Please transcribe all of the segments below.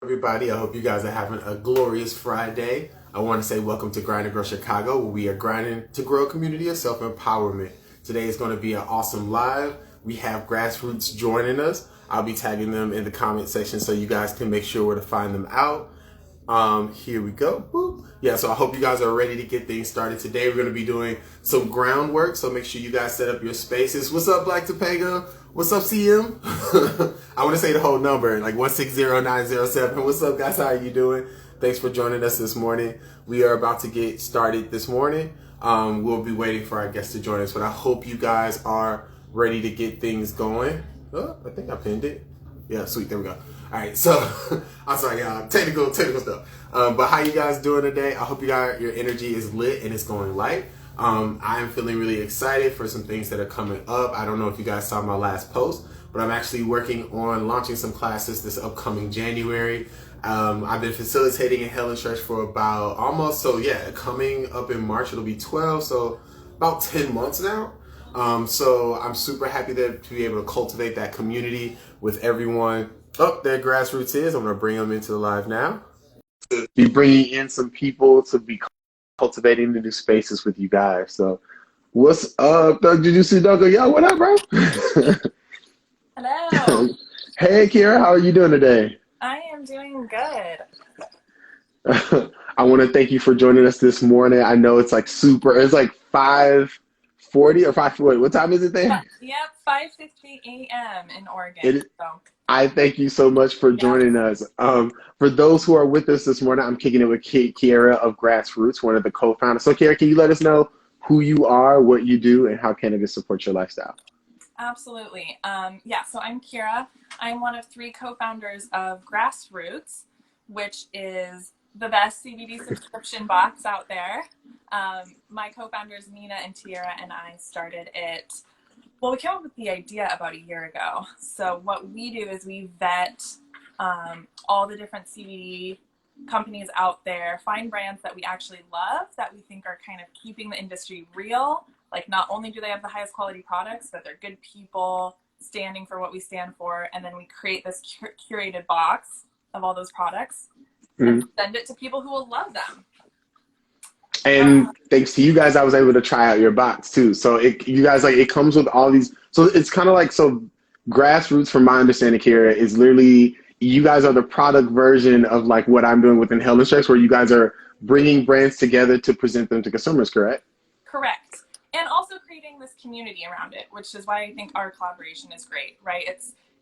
Everybody, I hope you guys are having a glorious Friday. I want to say welcome to Grind to Grow Chicago, where we are grinding to grow a community of self-empowerment. Today is going to be an awesome live. We have Grassroots joining us. I'll be tagging them in the comment section so you guys can make sure where to find them out. Here we go. Woo. Yeah, so I hope you guys are ready to get things started. Today we're going to be doing some groundwork, so make sure you guys set up your spaces. What's up, Black Topanga? What's up, CM? I want to say the whole number, like 160907. What's up, guys? How are you doing? Thanks for joining us this morning. We are about to get started this morning. We'll be waiting for our guests to join us, but I hope you guys are ready to get things going. Oh, I think I pinned it. Yeah, sweet. There we go. All right, so I'm sorry, y'all. Technical stuff. But how you guys doing today? I hope your energy is lit and it's going light. I am feeling really excited for some things that are coming up. I don't know if you guys saw my last post, but I'm actually working on launching some classes this upcoming January. I've been facilitating in Helen Church for about coming up in March, it'll be 12, so about 10 months now. So I'm super happy to be able to cultivate that community with everyone. Oh, there Grassroots is. I'm going to bring them into the live now. Be bringing in some people to be cultivating the new spaces with you guys. So what's up, Doug? Did you see Doug? Yo, what up, bro? Hello. Hey, Kiera, how are you doing today? I am doing good. I want to thank you for joining us this morning. I know it's like it's like 5:40 or 5:40. What time is it there? Yep, 5:50 a.m. in Oregon. I thank you so much for joining us. For those who are with us this morning, I'm kicking it with Kiera of Grassroots, one of the co-founders. So Kiera, can you let us know who you are, what you do, and how cannabis supports your lifestyle? Absolutely. So I'm Kiera. I'm one of 3 co-founders of Grassroots, which is the best CBD subscription box out there. My co-founders, Nina and Tiara, and I started it. Well, we came up with the idea about a year ago. So what we do is we vet all the different CBD companies out there, find brands that we actually love, that we think are kind of keeping the industry real. Like, not only do they have the highest quality products, but they're good people standing for what we stand for. And then we create this curated box of all those products and send it to people who will love them. And thanks to you guys, I was able to try out your box too. So it comes with all these. So it's kind of like, Grassroots, from my understanding, Kiera, is literally, you guys are the product version of like what I'm doing within Helen Church, where you guys are bringing brands together to present them to consumers, correct? Correct. And also creating this community around it, which is why I think our collaboration is great, right?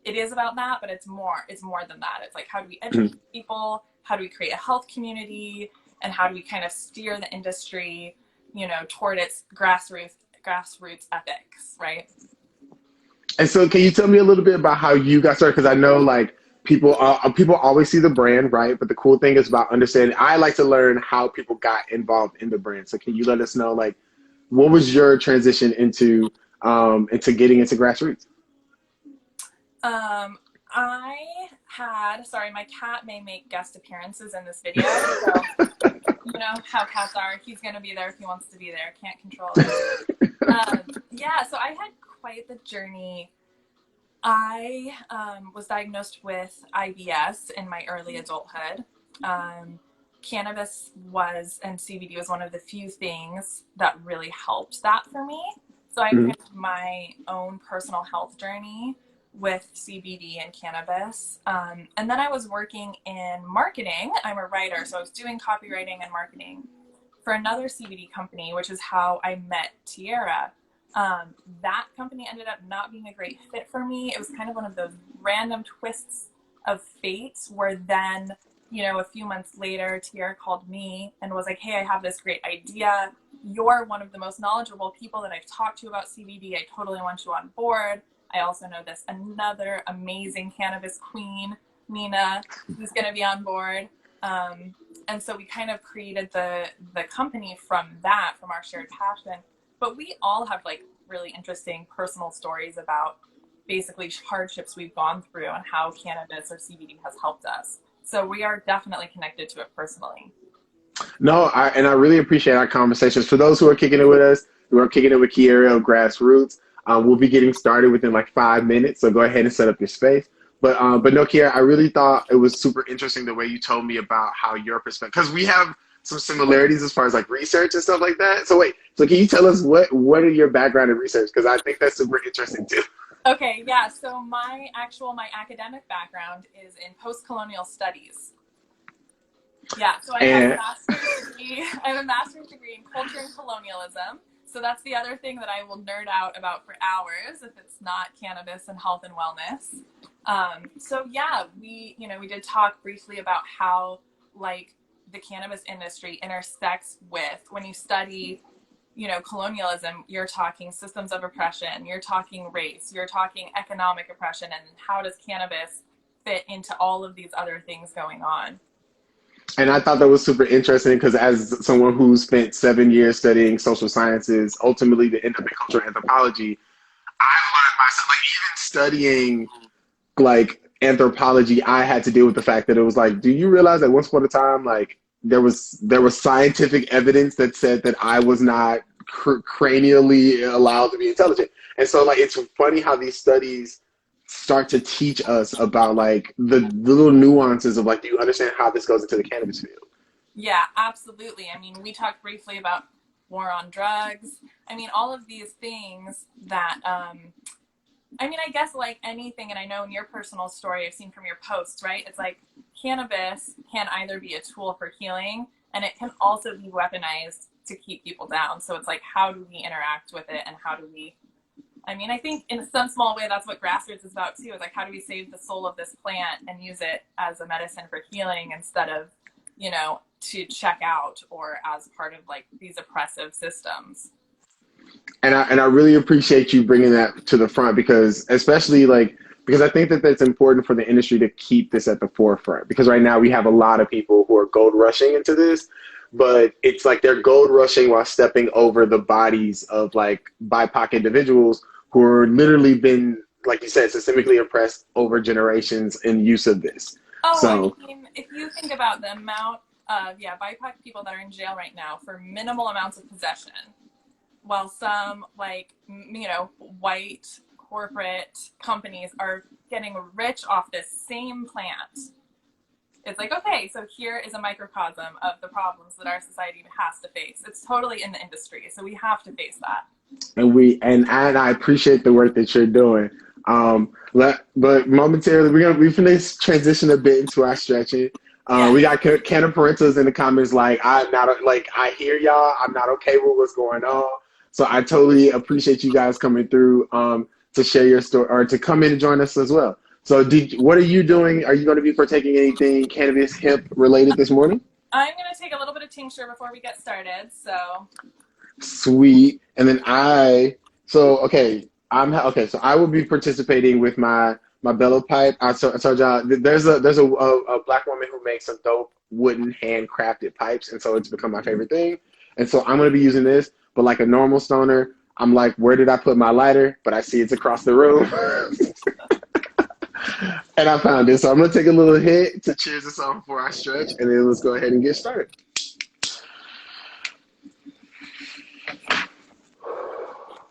It is about that, but it's more than that. It's like, how do we educate people? How do we create a health community? And how do we kind of steer the industry, toward its grassroots ethics, right? And so can you tell me a little bit about how you got started? Because I know like people always see the brand, right? But the cool thing is about understanding. I like to learn how people got involved in the brand. So can you let us know, like, what was your transition into getting into Grassroots? Sorry, my cat may make guest appearances in this video. So you know how cats are. He's going to be there if he wants to be there. Can't control it. So I had quite the journey. I was diagnosed with IBS in my early adulthood. Cannabis and CBD was one of the few things that really helped that for me. So I had my own personal health journey with CBD and cannabis. And then I was working in marketing. I'm a writer, so I was doing copywriting and marketing for another CBD company, which is how I met Tiara. That company ended up not being a great fit for me. It was kind of one of those random twists of fate where then, a few months later, Tiara called me and was like, hey, I have this great idea. You're one of the most knowledgeable people that I've talked to about CBD. I totally want you on board. I also know another amazing cannabis queen, Nina, who's going to be on board. And so we kind of created the company from our shared passion. But we all have like really interesting personal stories about basically hardships we've gone through and how cannabis or CBD has helped us. So we are definitely connected to it personally. No, I really appreciate our conversations. For those who are kicking it with us, we're kicking it with Kiera of Grassroots. We'll be getting started within like 5 minutes, so go ahead and set up your space. But no, Kiera, I really thought it was super interesting the way you told me about how your perspective, because we have some similarities as far as like research and stuff like that. So wait, so can you tell us what are your background in research? Because I think that's super interesting too. Okay, yeah. So my academic background is in post-colonial studies. Yeah, so I have a And master's degree. I have a master's degree in culture and colonialism. So that's the other thing that I will nerd out about for hours if it's not cannabis and health and wellness. So yeah, we did talk briefly about how like the cannabis industry intersects with when you study, colonialism, you're talking systems of oppression, you're talking race, you're talking economic oppression, and how does cannabis fit into all of these other things going on? I thought that was super interesting because as someone who spent 7 years studying social sciences, ultimately to end up in cultural anthropology, I learned myself, like even studying like anthropology, I had to deal with the fact that it was like, do you realize that once upon a time, like there was scientific evidence that said that I was not cranially allowed to be intelligent, and so like it's funny how these studies start to teach us about like the little nuances of like, do you understand how this goes into the cannabis field? Yeah, absolutely. I mean, we talked briefly about war on drugs. I mean, all of these things that, I guess like anything, and I know in your personal story, I've seen from your posts, right? It's like cannabis can either be a tool for healing and it can also be weaponized to keep people down. So it's like, how do we interact with it and how do we, I think in some small way, that's what Grassroots is about too, is like, how do we save the soul of this plant and use it as a medicine for healing instead of, to check out or as part of like these oppressive systems. And I really appreciate you bringing that to the front because especially like because I think that that's important for the industry to keep this at the forefront because right now we have a lot of people who are gold rushing into this, but it's like they're gold rushing while stepping over the bodies of like BIPOC individuals who are literally been, like you said, systemically oppressed over generations in use of this. Oh, So if you think about the amount of, BIPOC people that are in jail right now for minimal amounts of possession, while some, like, white corporate companies are getting rich off this same plant. It's like, okay, so here is a microcosm of the problems that our society has to face. It's totally in the industry, so we have to face that. and I appreciate the work that you're doing. But momentarily we finna transition a bit into our stretching. Yeah. We got Canna Parentos in the comments like I'm not like I hear y'all. I'm not okay with what's going on. So I totally appreciate you guys coming through to share your story or to come in and join us as well. So what are you doing? Are you going to be partaking in anything cannabis hemp related this morning? I'm going to take a little bit of tincture before we get started. So Sweet. And then so I will be participating with my bellow pipe. I told y'all there's a black woman who makes some dope wooden handcrafted pipes, and so it's become my favorite thing. And so I'm gonna be using this, but like a normal stoner, I'm like, where did I put my lighter? But I see it's across the room. And I found it. So I'm gonna take a little hit to cheers us on before I stretch, and then let's go ahead and get started.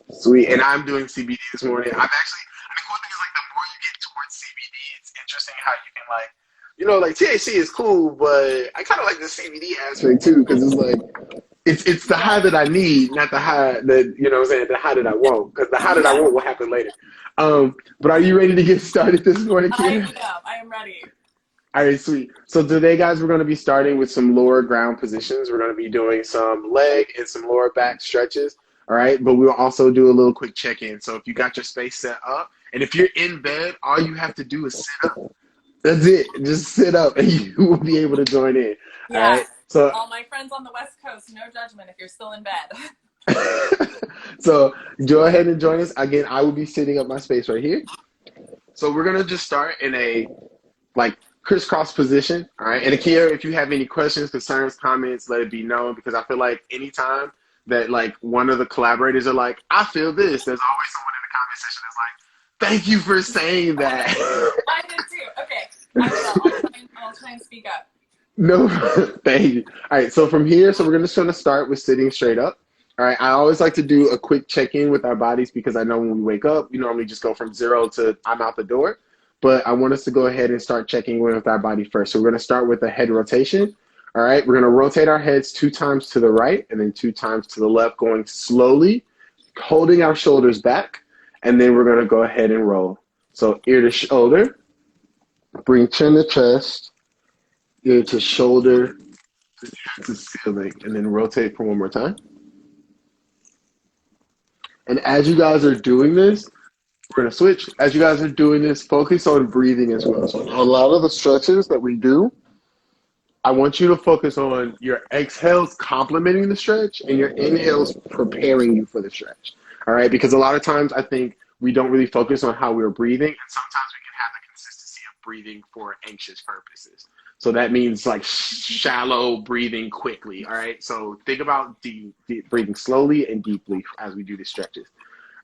Sweet. And I'm doing CBD this morning. The cool thing is like the more you get towards CBD, it's interesting how you can like, like THC is cool, but I kind of like the CBD aspect too because it's like it's the high that I need, not the high that what I'm saying, the high that I want. Because the high that I want will happen later. But are you ready to get started this morning, Kiera? I am ready. All right, sweet. So today, guys, we're going to be starting with some lower ground positions. We're going to be doing some leg and some lower back stretches. All right, but we'll also do a little quick check-in. So if you got your space set up, and if you're in bed, all you have to do is sit up. That's it. Just sit up, and you will be able to join in. Yeah. All right. So all my friends on the West Coast, no judgment if you're still in bed. So go ahead and join us. Again, I will be sitting up my space right here. So we're gonna just start in a like crisscross position. All right. And Kiera, if you have any questions, concerns, comments, let it be known because I feel like anytime that like one of the collaborators are like, I feel this, there's always someone in the comment section that's like, thank you for saying that. I did too. Okay. I'll try and speak up. No, thank you. All right. So from here, we're just going to start with sitting straight up. All right. I always like to do a quick check-in with our bodies because I know when we wake up, we normally just go from 0 to I'm out the door. but I want us to go ahead and start checking in with our body first. So we're going to start with a head rotation. All right, we're going to rotate our heads 2 times to the right and then 2 times to the left, going slowly, holding our shoulders back, and then we're going to go ahead and roll. So ear to shoulder, bring chin to chest, ear to shoulder, to ceiling, and then rotate for one more time. And as you guys are doing this, we're going to switch. As you guys are doing this, focus on breathing as well. So a lot of the stretches that we do, I want you to focus on your exhales complementing the stretch and your inhales preparing you for the stretch. All right? Because a lot of times I think we don't really focus on how we're breathing, and sometimes we can have the consistency of breathing for anxious purposes. So that means like shallow breathing quickly. All right? So think about deep breathing slowly and deeply as we do these stretches.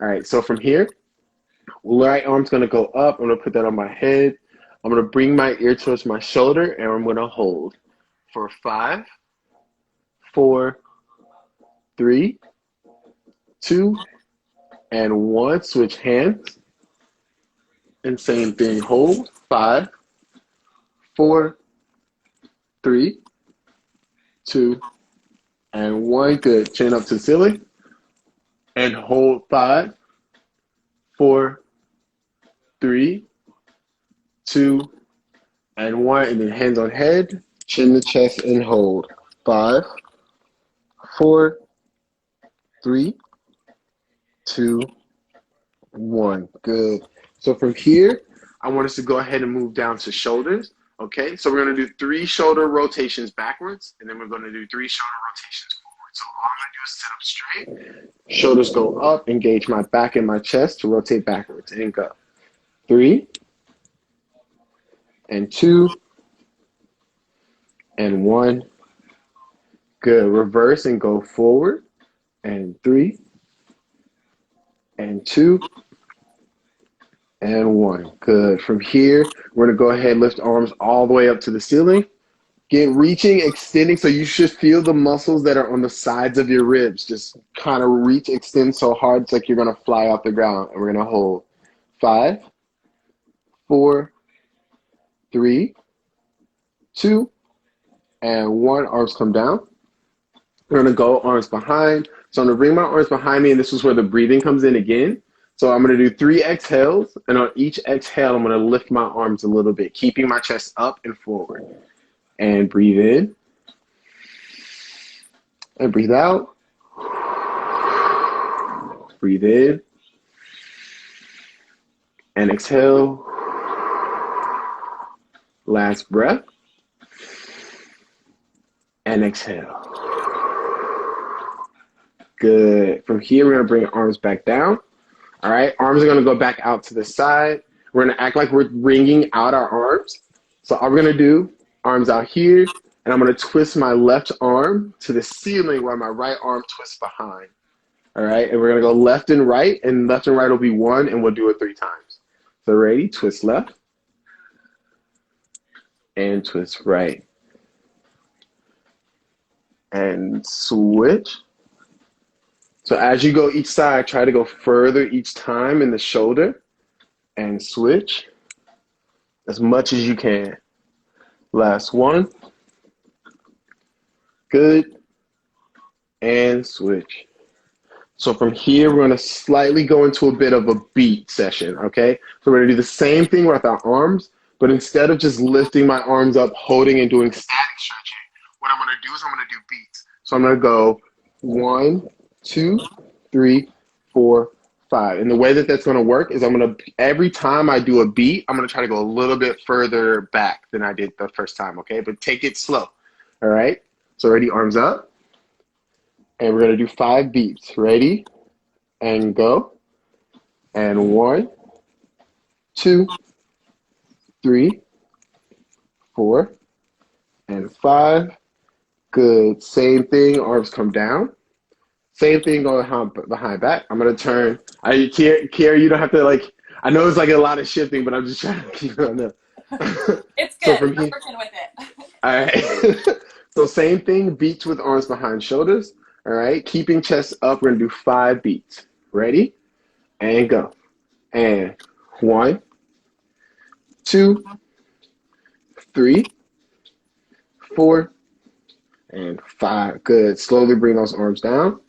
All right, so from here, right arm's going to go up. I'm going to put that on my head. I'm going to bring my ear towards my shoulder, and I'm going to hold for 5, 4, 3, 2, and 1. Switch hands. And same thing, hold. 5, 4, 3, 2, and 1. Good. Chin up to the ceiling. And hold 5, 4, 3, 2, and 1. And then hands on head, chin to chest, and hold. 5, 4, 3, 2, 1. Good. So from here, I want us to go ahead and move down to shoulders. Okay, so we're going to do 3 shoulder rotations backwards, and then we're going to do 3 shoulder rotations forward. So all I'm going to do is sit up straight. Shoulders go up, engage my back and my chest to rotate backwards, and go. 3, and 2, and 1. Good. Reverse and go forward, and 3, and 2, and 1. Good. From here, we're going to go ahead and lift arms all the way up to the ceiling. Get reaching, extending, so you should feel the muscles that are on the sides of your ribs. Just kind of reach, extend so hard it's like you're going to fly off the ground. And we're going to hold 5, 4, 3, 2, and 1. Arms come down. We're going to go arms behind. So I'm going to bring my arms behind me, and this is where the breathing comes in again. So I'm going to do 3 exhales, and on each exhale, I'm going to lift my arms a little bit, keeping my chest up and forward. And breathe in. And breathe out. Breathe in. And exhale. Last breath. And exhale. Good. From here, we're going to bring arms back down. All right. Arms are going to go back out to the side. We're going to act like we're wringing out our arms. So all we're going to do, arms out here, and I'm going to twist my left arm to the ceiling while my right arm twists behind. All right. And we're going to go left and right will be 1, and we'll do it 3 times. So ready? Twist left and twist right. And switch. So as you go each side, try to go further each time in the shoulder and switch as much as you can. Last one. Good. And switch. So from here, we're going to slightly go into a bit of a beat session, okay? So we're going to do the same thing with our arms, but instead of just lifting my arms up, holding and doing static stretching, what I'm going to do is I'm going to do beats. So I'm going to go 1, 2, 3, 4, 5. And the way that that's going to work is every time I do a beat, I'm going to try to go a little bit further back than I did the first time, okay? But take it slow, all right? So ready, arms up. And we're going to do 5 beats. Ready? And go. And 1, 2, 3, 4, and 5. Good. Same thing, arms come down. Same thing going behind back. I'm going to turn. Kiera, you don't have to I know it's a lot of shifting, but I'm just trying to keep it on there. It's good. I'm working with it. All right. So same thing, beats with arms behind shoulders. All right. Keeping chest up, we're going to do 5 beats. Ready? And go. And 1, 2, 3, 4, and 5. Good. Slowly bring those arms down.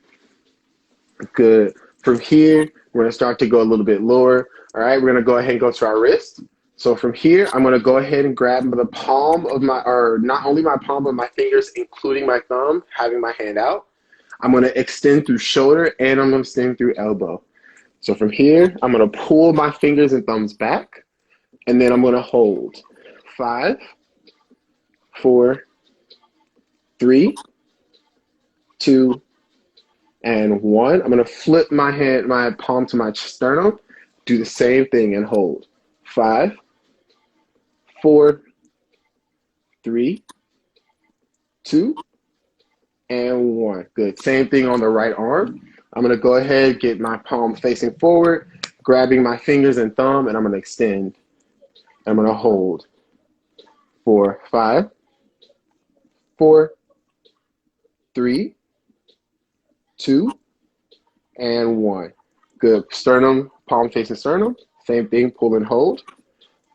Good. From here, we're going to start to go a little bit lower. All right, we're going to go ahead and go to our wrist. So from here, I'm going to go ahead and grab the palm of my, or not only my palm, but my fingers, including my thumb, having my hand out. I'm going to extend through shoulder and I'm going to extend through elbow. So from here, I'm going to pull my fingers and thumbs back, and then I'm going to hold. 5, 4, 3, 2, and 1. I'm going to flip my palm to my sternum, do the same thing and hold. 5, 4, 3, 2, and 1. Good. Same thing on the right arm. I'm going to go ahead, get my palm facing forward, grabbing my fingers and thumb, and I'm going to extend. I'm going to hold for 5, 4, 3, 2, and 1. Good. Sternum, palm facing sternum. Same thing, pull and hold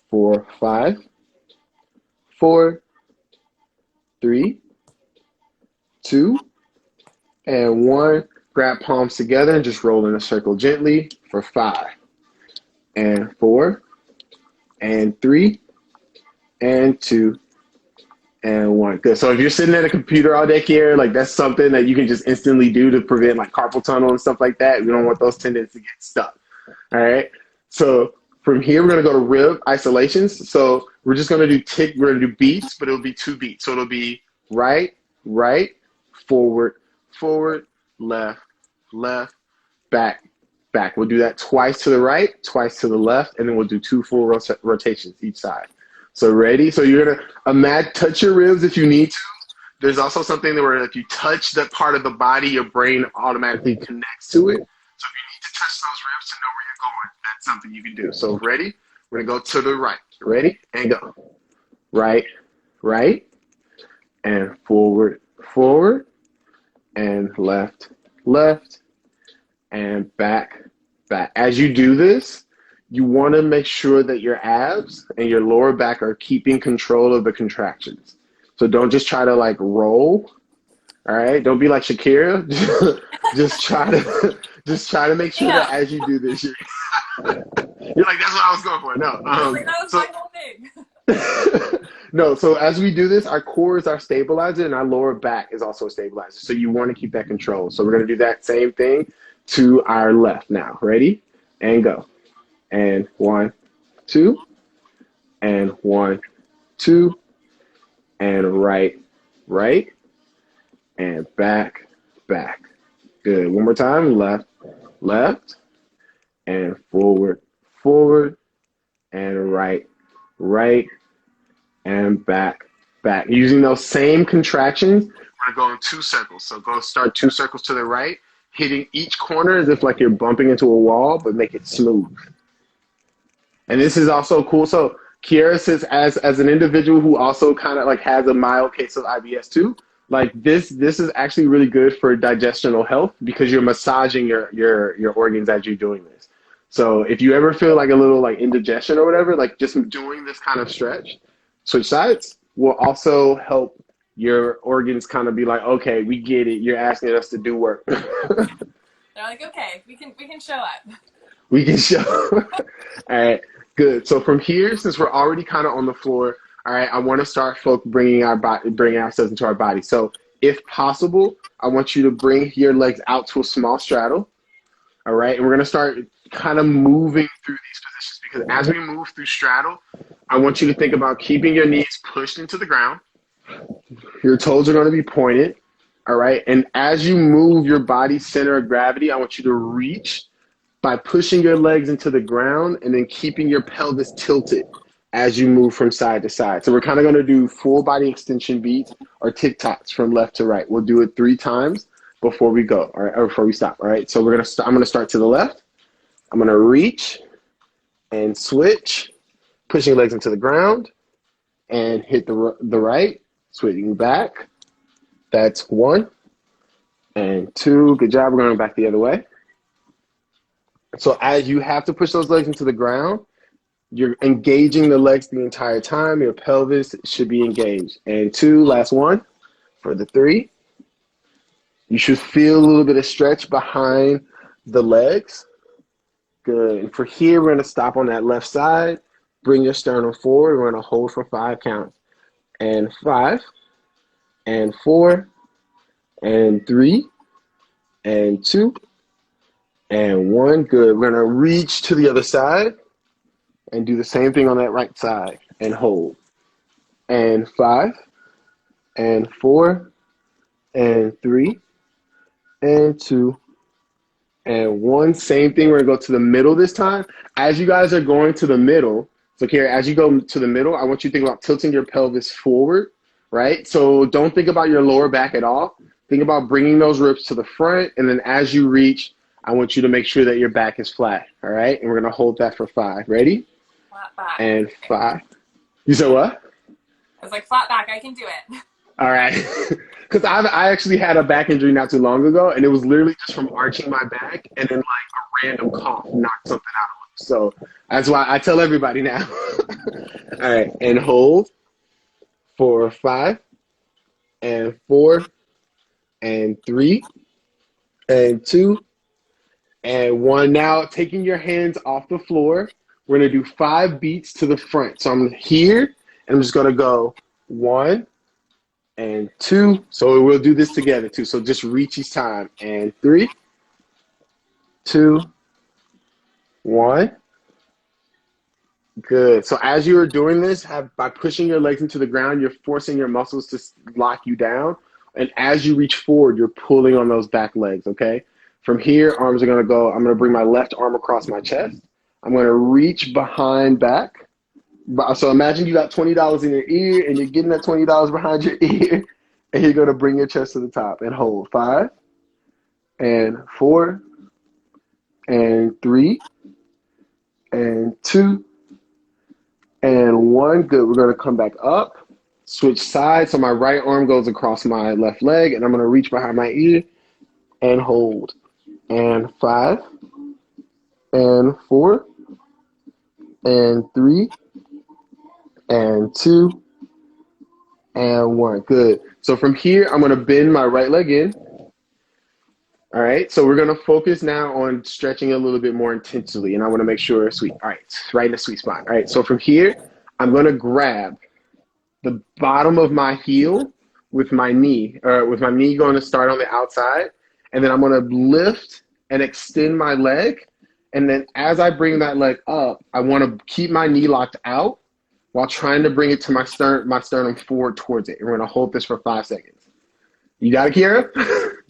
for 5, 4, 3, 2, and 1. Grab palms together and just roll in a circle gently for 5, and 4, and 3, and 2, and 1. Good. So if you're sitting at a computer all day, Kiera, like that's something that you can just instantly do to prevent like carpal tunnel and stuff like that. We don't want those tendons to get stuck. All right. So from here, we're going to go to rib isolations. So we're just going to do we're going to do beats, but it'll be 2 beats. So it'll be right, right, forward, forward, left, left, back, back. We'll do that twice to the right, twice to the left, and then we'll do 2 full rotations each side. So ready? So you're gonna touch your ribs if you need to. There's also something where if you touch that part of the body, your brain automatically connects to it. So if you need to touch those ribs to know where you're going, that's something you can do. So ready? We're gonna go to the right. Ready? And go. Right, right, and forward, forward, and left, left, and back, back. As you do this, you want to make sure that your abs and your lower back are keeping control of the contractions. So don't just try to like roll. All right. Don't be like Shakira. just try to make sure that as you do this, you're like, that's what I was going for. No. That was my whole thing. No, so as we do this, our core is our stabilizer and our lower back is also a stabilizer. So you want to keep that control. So we're going to do that same thing to our left now. Ready? And go. And 1, 2, and 1, 2, and right, right, and back, back. Good. One more time. Left, left, and forward, forward, and right, right, and back, back. Using those same contractions, we're going to go in 2 circles. So go start 2 circles to the right, hitting each corner as if like you're bumping into a wall, but make it smooth. And this is also cool. So Kiera says, as an individual who also kind of like has a mild case of IBS too, like this is actually really good for digestional health because you're massaging your organs as you're doing this. So if you ever feel like a little like indigestion or whatever, like just doing this kind of stretch, switch sides, will also help your organs kind of be like, okay, we get it. You're asking us to do work. They're like, okay, we can show up. We can show. All right. Good. So from here, since we're already kind of on the floor, all right, I want to start bringing ourselves into our body. So if possible, I want you to bring your legs out to a small straddle. All right. And we're going to start kind of moving through these positions because as we move through straddle, I want you to think about keeping your knees pushed into the ground. Your toes are going to be pointed. All right. And as you move your body's center of gravity, I want you to reach by pushing your legs into the ground and then keeping your pelvis tilted as you move from side to side. So we're kind of going to do full body extension beats or tick-tocks from left to right. We'll do it 3 times before we go, all right, or before we stop, all right? So I'm going to start to the left. I'm going to reach and switch, pushing legs into the ground and hit the right, switching back. That's 1 and 2. Good job. We're going back the other way. So as you have to push those legs into the ground, You're engaging the legs the entire time. Your pelvis should be engaged. And 2, last one for the 3. You should feel a little bit of stretch behind the legs. Good. And for here, we're going to stop on that left side. Bring your sternum forward. We're going to hold for 5 counts. And 5, and 4, and 3, and 2, and 1. Good. We're going to reach to the other side and do the same thing on that right side and hold. And 5, and 4, and 3, and 2, and 1. Same thing. We're going to go to the middle this time. As you guys are going to the middle, so Kiera, as you go to the middle, I want you to think about tilting your pelvis forward, right? So don't think about your lower back at all. Think about bringing those ribs to the front, and then as you reach, I want you to make sure that your back is flat, all right? And we're going to hold that for 5. Ready? Flat back. And 5. You said what? I was like, flat back, I can do it. All right. Because I actually had a back injury not too long ago, and it was literally just from arching my back, and then like a random cough knocked something out of me. So that's why I tell everybody now. All right. And hold for 5, and 4, and 3, and 2, and 1. Now taking your hands off the floor, we're going to do 5 beats to the front. So I'm here, and I'm just going to go 1, and 2. So we'll do this together too. So just reach each time. And 3, 2, 1. Good. So as you are doing this, by pushing your legs into the ground, you're forcing your muscles to lock you down. And as you reach forward, you're pulling on those back legs, okay? From here, arms are going to go. I'm going to bring my left arm across my chest. I'm going to reach behind back. So imagine you got $20 in your ear, and you're getting that $20 behind your ear, and you're going to bring your chest to the top and hold. 5, and 4, and 3, and 2, and 1. Good. We're going to come back up, switch sides. So my right arm goes across my left leg, and I'm going to reach behind my ear and hold. And 5, and 4, and 3, and 2, and 1. Good. So from here, I'm going to bend my right leg in. All right. So we're going to focus now on stretching a little bit more intensely. And I want to make sure sweet. All right. Right in the sweet spot. All right. So from here, I'm going to grab the bottom of my heel with my knee, or with my knee going to start on the outside. And then I'm going to lift and extend my leg. And then as I bring that leg up, I want to keep my knee locked out while trying to bring it to my sternum forward towards it. And we're going to hold this for 5 seconds. You got it, Kiera?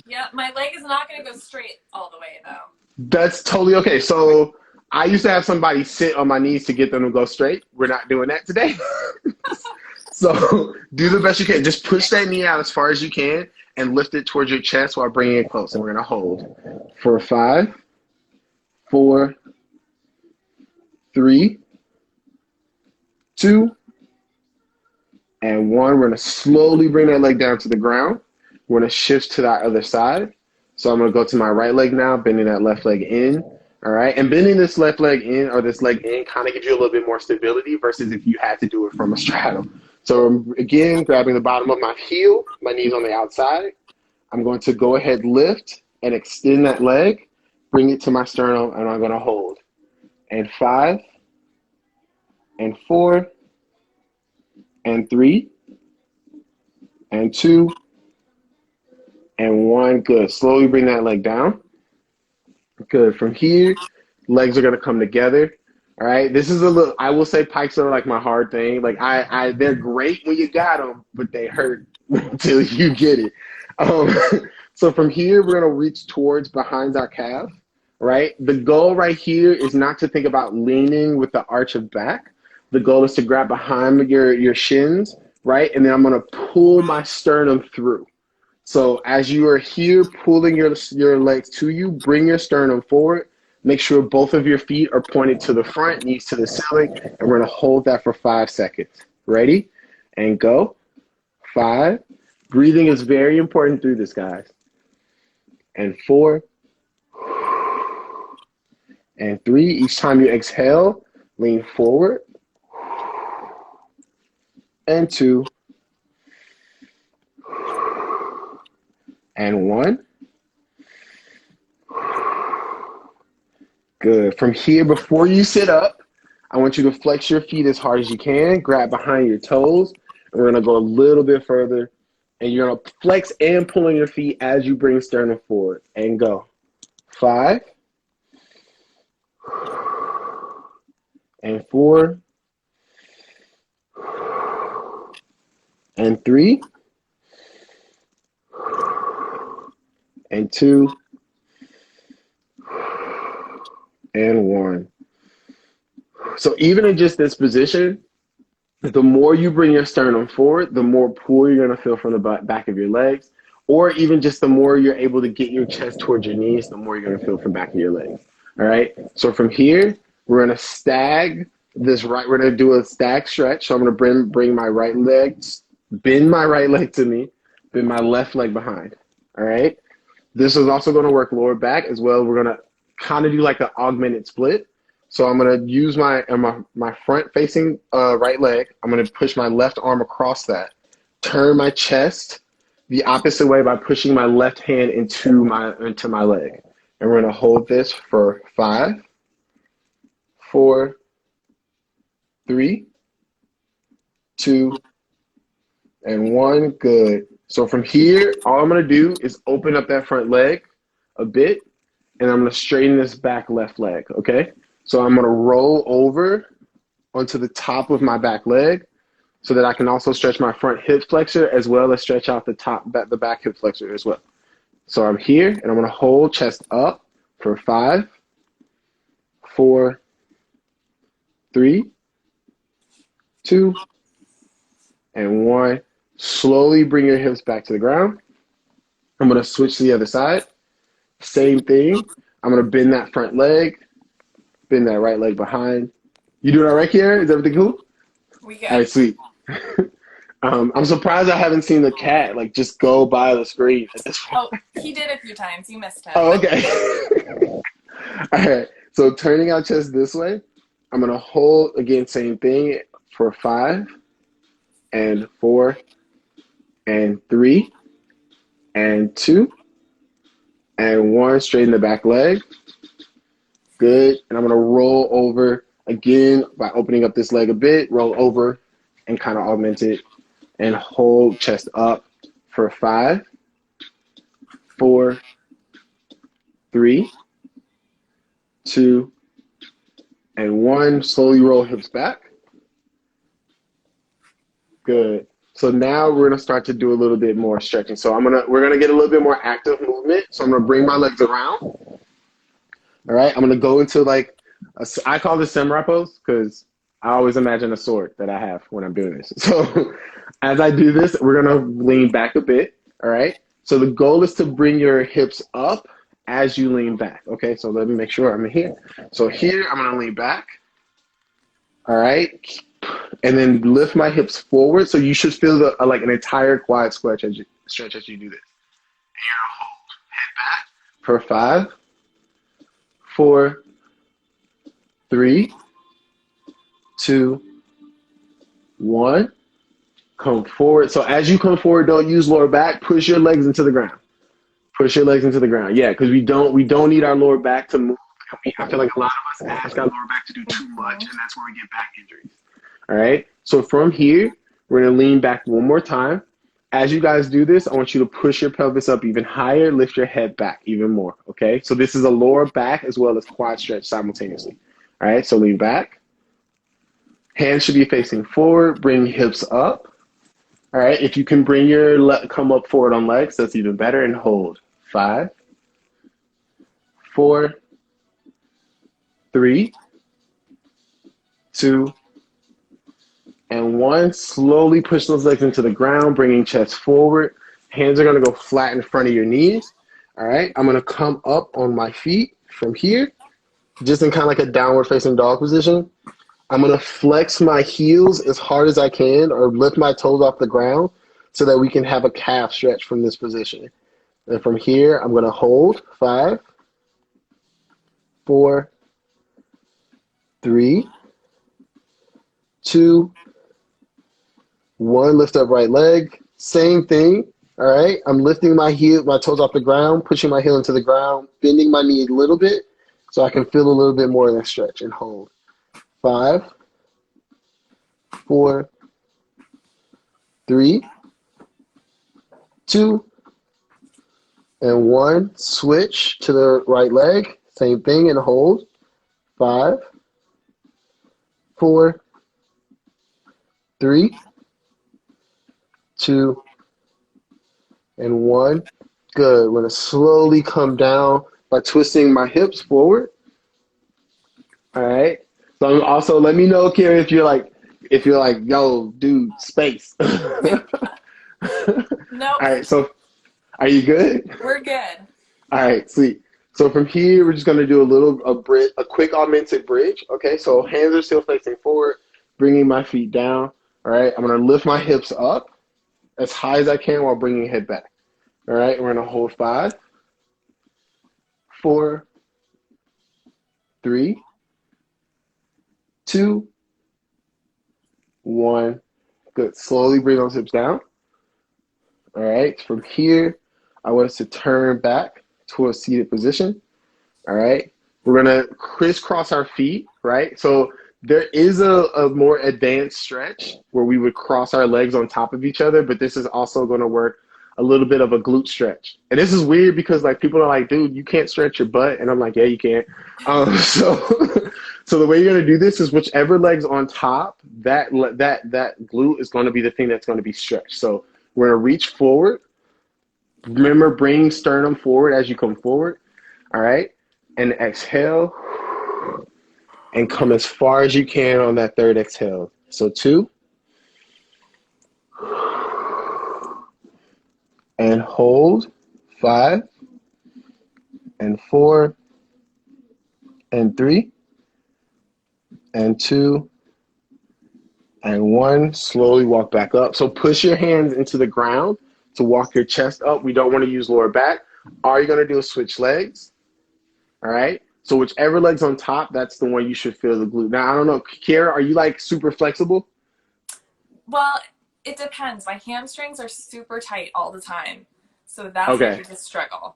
Yeah, my leg is not going to go straight all the way, though. That's totally okay. So I used to have somebody sit on my knees to get them to go straight. We're not doing that today. So do the best you can. Just push that knee out as far as you can and lift it towards your chest while bringing it close. And we're going to hold for 5, 4, 3, 2, and 1. We're going to slowly bring that leg down to the ground. We're going to shift to that other side. So I'm going to go to my right leg now, bending that left leg in. All right. And bending this left leg in, or this leg in, kind of gives you a little bit more stability versus if you had to do it from a straddle. So again, grabbing the bottom of my heel, my knees on the outside. I'm going to go ahead, lift and extend that leg, bring it to my sternum, and I'm going to hold. And 5, and 4, and 3, and 2, and 1. Good. Slowly bring that leg down. Good. From here, legs are going to come together. All right. This is a little, I will say pikes are like my hard thing. Like they're great when you got them, but they hurt until you get it. So from here, we're going to reach towards behind our calf. Right. The goal right here is not to think about leaning with the arch of back. The goal is to grab behind your shins. Right. And then I'm going to pull my sternum through. So as you are here pulling your legs to you, bring your sternum forward. Make sure both of your feet are pointed to the front, knees to the ceiling, and we're going to hold that for 5 seconds. Ready? And go. 5. Breathing is very important through this, guys. And 4. And 3. Each time you exhale, Lean forward. And 2. And 1. Good. From here, before you sit up, I want you to flex your feet as hard as you can. Grab behind your toes. And we're going to go a little bit further. And you're going to flex and pull on your feet as you bring sternum forward. And go. 5. And 4. And 3. And 2. And 1. So even in just this position, the more you bring your sternum forward, the more pull you're going to feel from the back of your legs, or even just the more you're able to get your chest towards your knees, the more you're going to feel from back of your legs. All right. So from here, we're going to stag this right. We're going to do a stag stretch. So I'm going to bring my right leg, bend my right leg to me, bend my left leg behind. All right. This is also going to work lower back as well. We're going to kind of do like an augmented split. So I'm going to use my front facing right leg. I'm going to push my left arm across that, turn my chest the opposite way by pushing my left hand into my leg. And we're going to hold this for 5, 4, 3, 2, and 1. Good. So from here, all I'm going to do is open up that front leg a bit, and I'm going to straighten this back left leg, okay? So I'm going to roll over onto the top of my back leg so that I can also stretch my front hip flexor as well as stretch out the back hip flexor as well. So I'm here, and I'm going to hold chest up for 5, 4, 3, 2, and 1. Slowly bring your hips back to the ground. I'm going to switch to the other side. Same thing. I'm going to bend that front leg, bend that right leg behind. You doing all right, Kiera? Is everything cool? We good. All right, sweet. I'm surprised I haven't seen the cat like just go by the screen at this point. Oh, he did a few times. You missed him. Oh, okay. All right. So turning our chest this way, I'm going to hold, again, same thing for 5, and 4, and 3, and 2, and 1. Straighten the back leg. Good. And I'm going to roll over again by opening up this leg a bit, roll over and kind of augment it, and hold chest up for 5, 4, 3, 2, and 1. Slowly roll hips back. Good. So now we're gonna start to do a little bit more stretching. So we're gonna get a little bit more active movement. So I'm gonna bring my legs around. All right. I'm gonna go into like I call this samurai pose because I always imagine a sword that I have when I'm doing this. So as I do this, we're gonna lean back a bit. All right. So the goal is to bring your hips up as you lean back. Okay. So let me make sure I'm here. So here I'm gonna lean back. All right. And then lift my hips forward. So you should feel like an entire quad stretch as you do this. And you're gonna hold. Head back for 5, 4, 3, 2, 1. Come forward. So as you come forward, don't use lower back. Push your legs into the ground. Push your legs into the ground. Yeah, because we don't need our lower back to move. I feel like a lot of us ask our lower back to do too much, and that's where we get back injuries. All right. So from here, we're going to lean back one more time. As you guys do this, I want you to push your pelvis up even higher, lift your head back even more. Okay. So this is a lower back as well as quad stretch simultaneously. All right. So lean back. Hands should be facing forward. Bring hips up. All right. If you can bring come up forward on legs, that's even better. And hold. 5, 4, 3, 2, and 1. Slowly push those legs into the ground, bringing chest forward. Hands are going to go flat in front of your knees. All right. I'm going to come up on my feet from here, just in kind of like a downward facing dog position. I'm going to flex my heels as hard as I can or lift my toes off the ground so that we can have a calf stretch from this position. And from here, I'm going to hold 5, 4, 3, 2, 1. Lift up right leg. Same thing. All right. I'm lifting my toes off the ground, pushing my heel into the ground, bending my knee a little bit so I can feel a little bit more of that stretch and hold. 5, 4, 3, 2, and 1. Switch to the right leg. Same thing and hold. 5, 4, 3, 2, and 1. Good. We're going to slowly come down by twisting my hips forward. All right. So I'm also, let me know, Kiera, if you're like, yo, dude, space. All Nope. right. So are you good? We're good. All right. Sweet. So from here, we're just going to do a quick augmented bridge. Okay. So hands are still facing forward, bringing my feet down. All right. I'm going to lift my hips up as high as I can while bringing head back. All right. We're going to hold 5, 4, 3, 2, 1. Good. Slowly bring those hips down. All right. From here, I want us to turn back to a seated position. All right. We're going to crisscross our feet, right? So there is a more advanced stretch where we would cross our legs on top of each other, but this is also going to work a little bit of a glute stretch. And this is weird because like people are like, dude, you can't stretch your butt. And I'm like, yeah, you can. So the way you're going to do this is whichever leg's on top, that glute is going to be the thing that's going to be stretched. So we're going to reach forward. Remember, bring sternum forward as you come forward. All right. And exhale. And come as far as you can on that third exhale. So 2. And hold. 5. And 4. And 3. And 2. And 1. Slowly walk back up. So push your hands into the ground to walk your chest up. We don't want to use lower back. All you're going to do is switch legs. All right. So whichever leg's on top, that's the one you should feel the glute. Now, I don't know, Kiera, are you like super flexible? Well, it depends. My hamstrings are super tight all the time. So that's Okay. the struggle.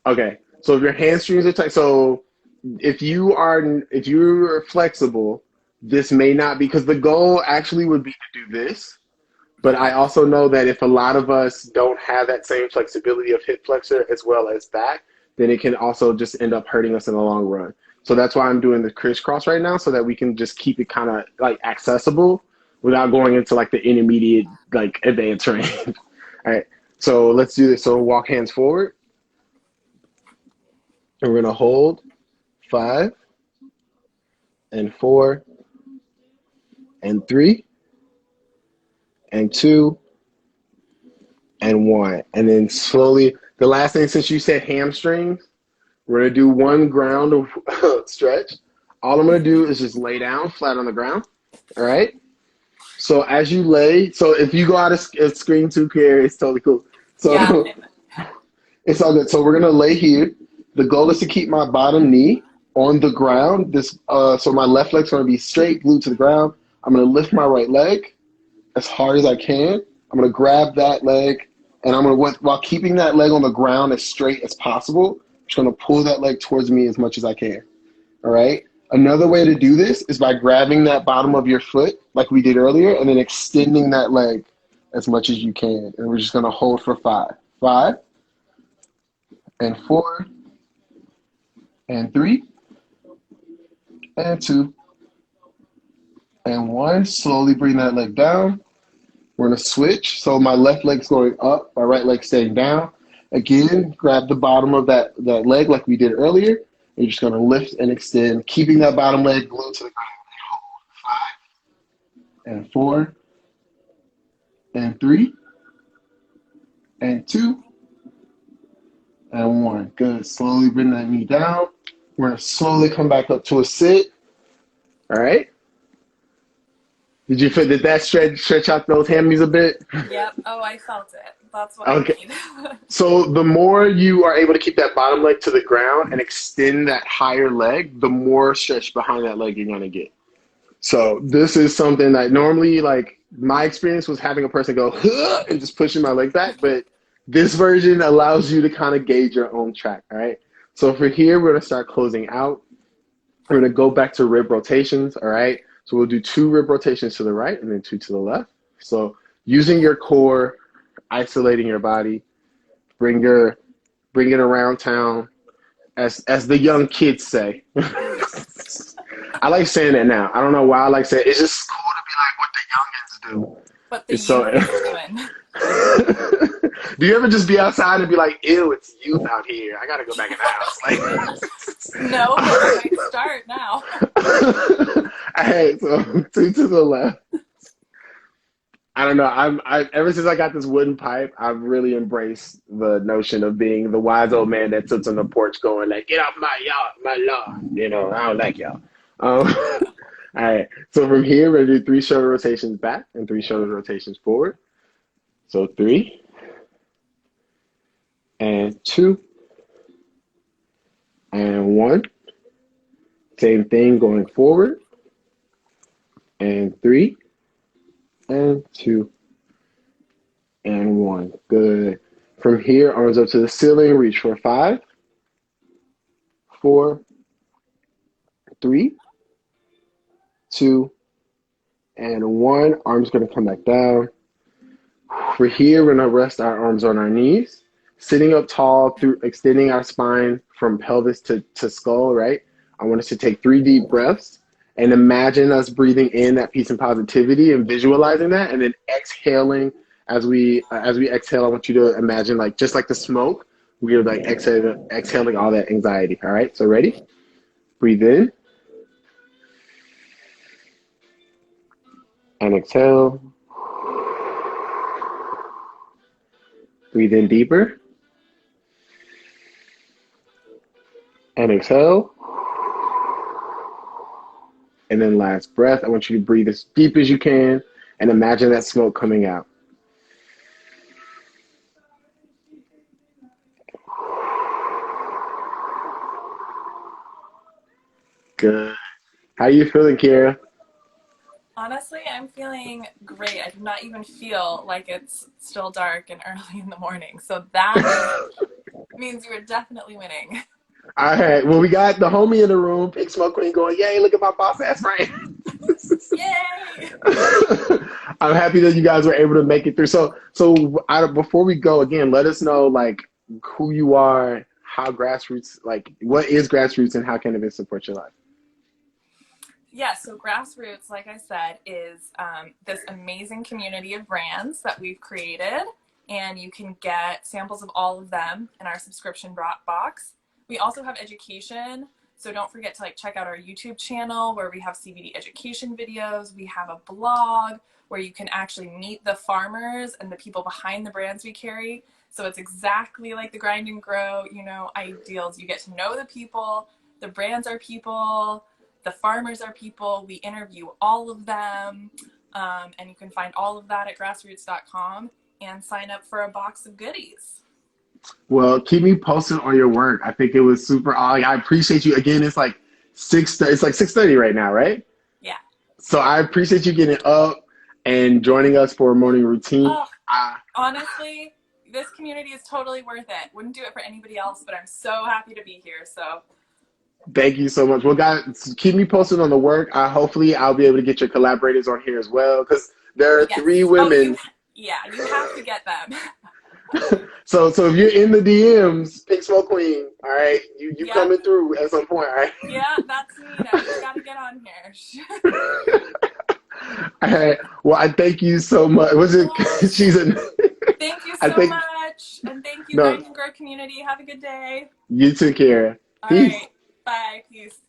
Okay. So if your hamstrings are tight, so if you're flexible, this may not be, because the goal actually would be to do this. But I also know that if a lot of us don't have that same flexibility of hip flexor as well as back, then it can also just end up hurting us in the long run. So that's why I'm doing the crisscross right now, so that we can just keep it kind of like accessible without going into like the intermediate, like advanced range. All right. So let's do this. So walk hands forward. And we're going to hold 5 and 4 and 3 and 2 and 1. And then slowly, the last thing, since you said hamstrings, we're going to do one ground stretch. All I'm going to do is just lay down flat on the ground. All right. So as you lay, so if you go out of screen too, Kiera, it's totally cool. So Yeah. It's all good. So we're going to lay here. The goal is to keep my bottom knee on the ground. So my left leg's going to be straight, glued to the ground. I'm going to lift my right leg as hard as I can. I'm going to grab that leg, and I'm going to, while keeping that leg on the ground as straight as possible, I'm just going to pull that leg towards me as much as I can. All right. Another way to do this is by grabbing that bottom of your foot like we did earlier, and then extending that leg as much as you can. And we're just going to hold for 5. 5 and 4 and 3 and 2 and 1. Slowly bring that leg down. We're going to switch. So my left leg's going up, my right leg staying down. Again, grab the bottom of that leg like we did earlier. And you're just going to lift and extend, keeping that bottom leg glued to the ground. 5 and 4 and 3 and 2 and 1. Good. Slowly bring that knee down. We're going to slowly come back up to a sit. All right. Did that stretch out those hammies a bit? Yep. Oh, I felt it. That's what I need. So the more you are able to keep that bottom leg to the ground and extend that higher leg, the more stretch behind that leg you're going to get. So this is something that normally, like, my experience was having a person go huh, and just pushing my leg back, but this version allows you to kind of gauge your own track. All right. So for here, we're gonna start closing out. We're gonna go back to rib rotations. All right. So we'll do 2 rib rotations to the right and then 2 to the left. So using your core, isolating your body, bring it around town, as the young kids say. I like saying that now. I don't know why I like saying it. It's just cool to be like what the youngins do. What the It's so. youth is doing. Do you ever just be outside and be like, "Ew, it's youth out here. I gotta go back in the house." Like, No, but I might start now. All right, so 2 to the left. I don't know. I ever since I got this wooden pipe, I've really embraced the notion of being the wise old man that sits on the porch going like, "Get off my yard, my lawn." You know, I don't like y'all. All right. So from here, we're gonna do 3 shoulder rotations back and 3 shoulder rotations forward. So 3 and 2 and 1. Same thing going forward. And 3 and 2 and 1. Good. From here, arms up to the ceiling. Reach for 5, 4, 3, 2, and 1. Arms going to come back down. For here, we're going to rest our arms on our knees, sitting up tall through extending our spine from pelvis to skull, right? I want us to take 3 deep breaths and imagine us breathing in that peace and positivity and visualizing that, and then exhaling. As we exhale, I want you to imagine like just like the smoke, we're like exhaling all that anxiety. All right, so ready? Breathe in and exhale. Breathe in deeper and exhale. And then last breath, I want you to breathe as deep as you can and imagine that smoke coming out. Good. How are you feeling, Kiera? Honestly, I'm feeling great. I do not even feel like it's still dark and early in the morning. So that means you are definitely winning. All right. Well, we got the homie in the room, Pink Smoke Queen, going, "Yay, look at my boss ass friend." Yay! I'm happy that you guys were able to make it through. Before we go, again, let us know like who you are, how Grassroots, like what is Grassroots and how can it support your life? Yeah, so Grassroots, like I said, is this amazing community of brands that we've created, and you can get samples of all of them in our subscription box. We also have education, so don't forget to check out our YouTube channel where we have CBD education videos. We have a blog where you can actually meet the farmers and the people behind the brands we carry. So it's exactly like the Grind and Grow, ideals. You get to know the people, the brands are people, the farmers are people. We interview all of them, and you can find all of that at Grassed.Roots.com and sign up for a box of goodies. Well, keep me posted on your work. I think it was super. I appreciate you. Again, it's like 6:30 right now, right? Yeah. So I appreciate you getting up and joining us for a morning routine. Honestly, this community is totally worth it. Wouldn't do it for anybody else, but I'm so happy to be here. So thank you so much. Well, guys, keep me posted on the work. Hopefully, I'll be able to get your collaborators on here as well because there are 3 women. You have to get them. So if you're in the DMs, Pink Smoke Queen, all right, you coming through at some point, all right? Yeah, that's me. I just got to get on here. All right. Well, I thank you so much. Thank you so much, and thank you, Grind and Grow community. Have a good day. You too, Kiera. All right. Bye. Peace.